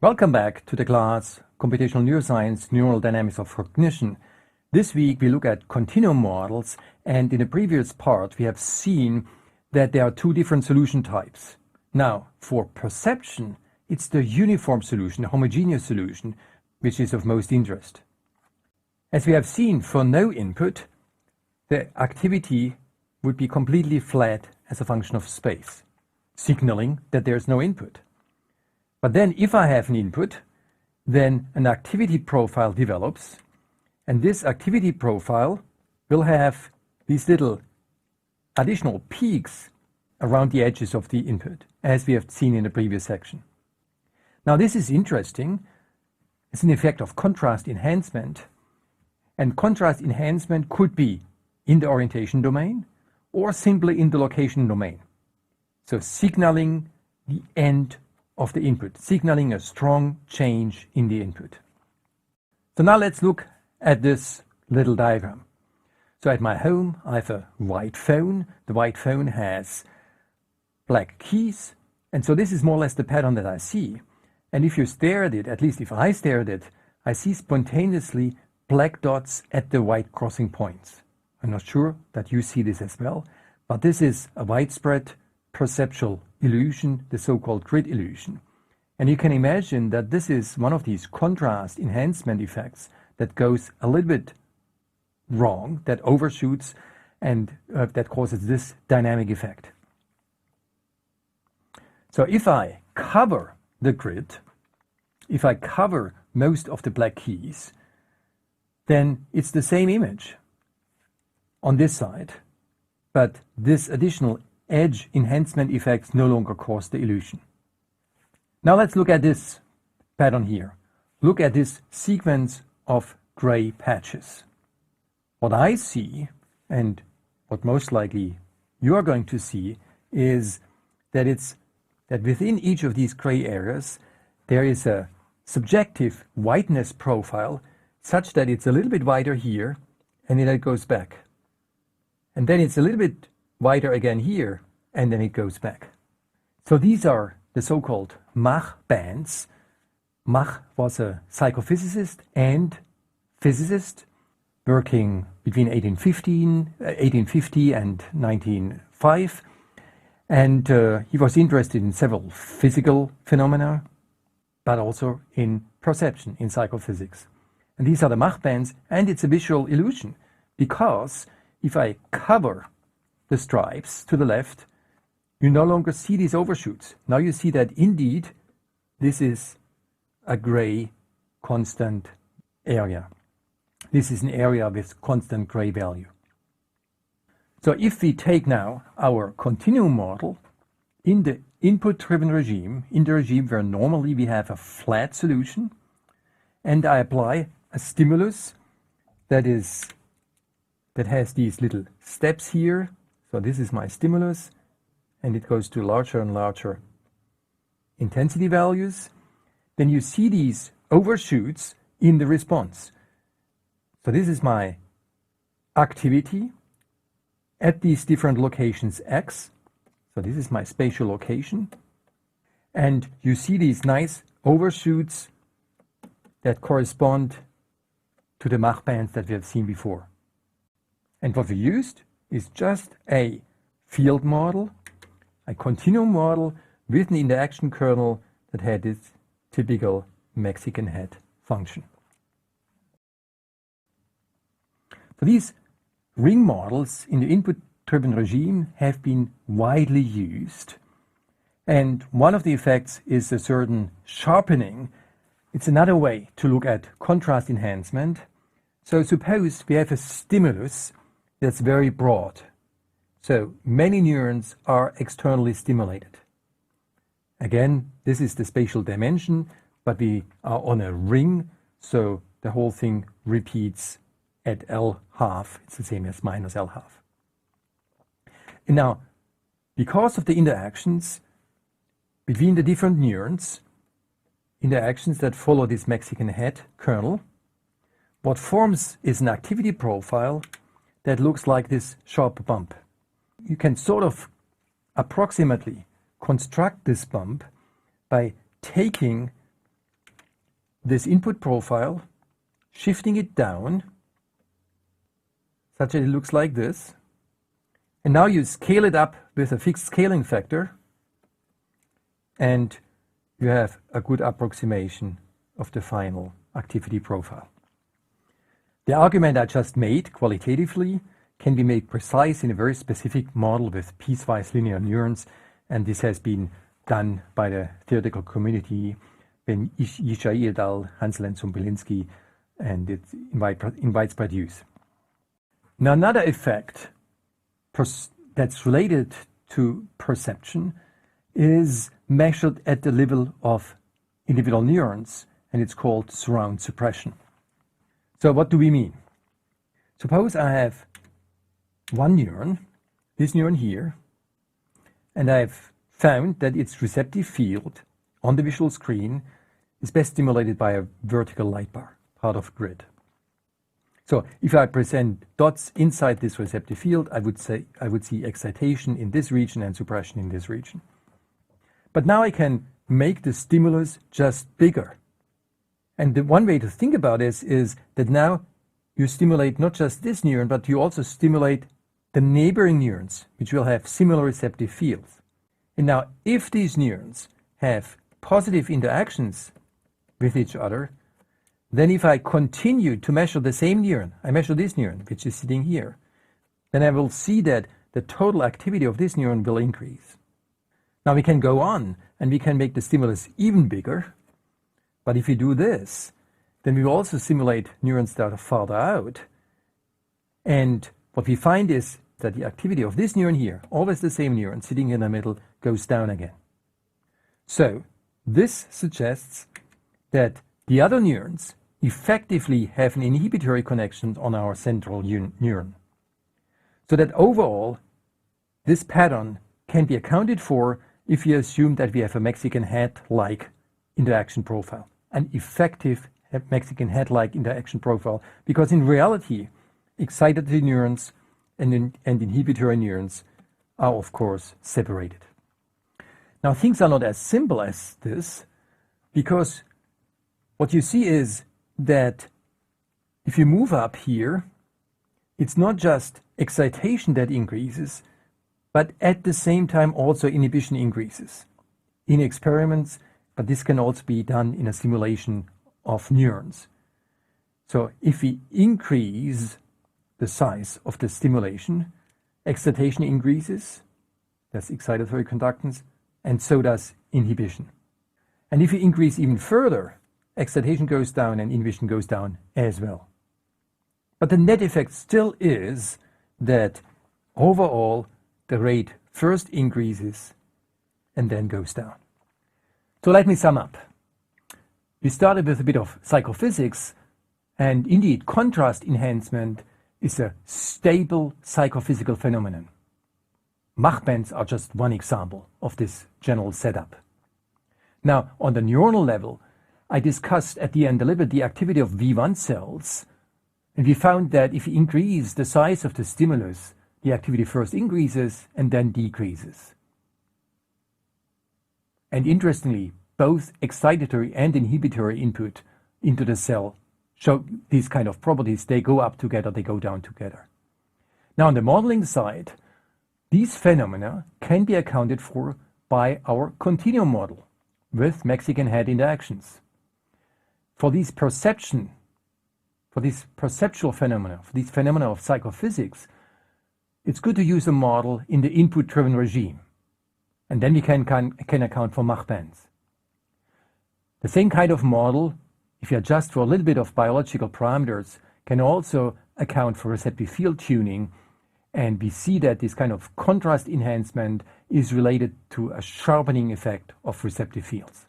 Welcome back to the class Computational Neuroscience, Neural Dynamics of Cognition. This week we look at continuum models, and in the previous part we have seen that there are two different solution types. Now, for perception, it's the uniform solution, the homogeneous solution, which is of most interest. As we have seen, for no input, the activity would be completely flat as a function of space, signaling that there is no input. But then if I have an input, then an activity profile develops, and this activity profile will have these little additional peaks around the edges of the input, as we have seen in the previous section. Now this is interesting. It's an effect of contrast enhancement, and contrast enhancement could be in the orientation domain or simply in the location domain. So signaling the end of the input, signaling a strong change in the input. So now let's look at this little diagram. So at my home, I have a white phone. The white phone has black keys. And so this is more or less the pattern that I see. And if you stare at it, at least if I stare at it, I see spontaneously black dots at the white crossing points. I'm not sure that you see this as well, but this is a widespread perceptual illusion, the so-called grid illusion. And you can imagine that this is one of these contrast enhancement effects that goes a little bit wrong, that overshoots, and that causes this dynamic effect. So if I cover the grid, if I cover most of the black keys, then it's the same image on this side, but this additional edge enhancement effects no longer cause the illusion. Now let's look at this pattern here. Look at this sequence of gray patches. What I see, and what most likely you are going to see, is that within each of these gray areas there is a subjective whiteness profile such that it's a little bit wider here and then it goes back. And then it's a little bit wider again here, and then it goes back. So these are the so-called Mach bands. Mach was a psychophysicist and physicist working between 1850 and 1905. And he was interested in several physical phenomena, but also in perception, in psychophysics. And these are the Mach bands, and it's a visual illusion, because if I cover the stripes to the left, you no longer see these overshoots. Now you see that indeed this is a gray constant area. This is an area with constant gray value. So if we take now our continuum model in the input-driven regime, in the regime where normally we have a flat solution, and I apply a stimulus that has these little steps here. So this is my stimulus, and it goes to larger and larger intensity values. Then you see these overshoots in the response. So this is my activity at these different locations X. So this is my spatial location. And you see these nice overshoots that correspond to the Mach bands that we have seen before. And what we used is just a field model, a continuum model with an interaction kernel that had this typical Mexican head function. So these ring models in the input-driven regime have been widely used. And one of the effects is a certain sharpening. It's another way to look at contrast enhancement. So suppose we have a stimulus that's very broad. So many neurons are externally stimulated. Again, this is the spatial dimension, but we are on a ring, so the whole thing repeats at L half. It's the same as minus L half. And now, because of the interactions between the different neurons, interactions that follow this Mexican head kernel, what forms is an activity profile that looks like this sharp bump. You can sort of approximately construct this bump by taking this input profile, shifting it down, such that it looks like this. And now you scale it up with a fixed scaling factor, and you have a good approximation of the final activity profile. The argument I just made qualitatively can be made precise in a very specific model with piecewise linear neurons, and this has been done by the theoretical community, Ben Yishai et al., Hansel and Zumbelinski, and it invites use. Now, another effect that's related to perception is measured at the level of individual neurons, and it's called surround suppression. So what do we mean? Suppose I have one neuron, this neuron here, and I've found that its receptive field on the visual screen is best stimulated by a vertical light bar, part of a grid. So if I present dots inside this receptive field, I would see excitation in this region and suppression in this region. But now I can make the stimulus just bigger. And the one way to think about this is that now you stimulate not just this neuron, but you also stimulate the neighboring neurons, which will have similar receptive fields. And now, if these neurons have positive interactions with each other, then if I continue to measure the same neuron, I measure this neuron, which is sitting here, then I will see that the total activity of this neuron will increase. Now we can go on and we can make the stimulus even bigger, but if we do this, then we will also simulate neurons that are farther out. And what we find is that the activity of this neuron here, always the same neuron sitting in the middle, goes down again. So this suggests that the other neurons effectively have an inhibitory connection on our central neuron. So that overall, this pattern can be accounted for if we assume that we have a Mexican head-like interaction profile, an effective Mexican head-like interaction profile, because in reality, excitatory neurons and inhibitory neurons are, of course, separated. Now, things are not as simple as this, because what you see is that if you move up here, it's not just excitation that increases, but at the same time also inhibition increases in experiments, but this can also be done in a simulation of neurons. So if we increase the size of the stimulation, excitation increases, that's excitatory conductance, and so does inhibition. And if we increase even further, excitation goes down and inhibition goes down as well. But the net effect still is that overall the rate first increases and then goes down. So let me sum up. We started with a bit of psychophysics, and indeed contrast enhancement is a stable psychophysical phenomenon. Mach bands are just one example of this general setup. Now, on the neuronal level, I discussed at the end a little bit the activity of V1 cells, and we found that if we increase the size of the stimulus, the activity first increases and then decreases. And interestingly, both excitatory and inhibitory input into the cell show these kind of properties. They go up together, they go down together. Now, on the modeling side, these phenomena can be accounted for by our continuum model with Mexican head interactions. For these perceptual phenomena, for these phenomena of psychophysics, it's good to use a model in the input-driven regime. And then we can account for Mach bands. The same kind of model, if you adjust for a little bit of biological parameters, can also account for receptive field tuning. And we see that this kind of contrast enhancement is related to a sharpening effect of receptive fields.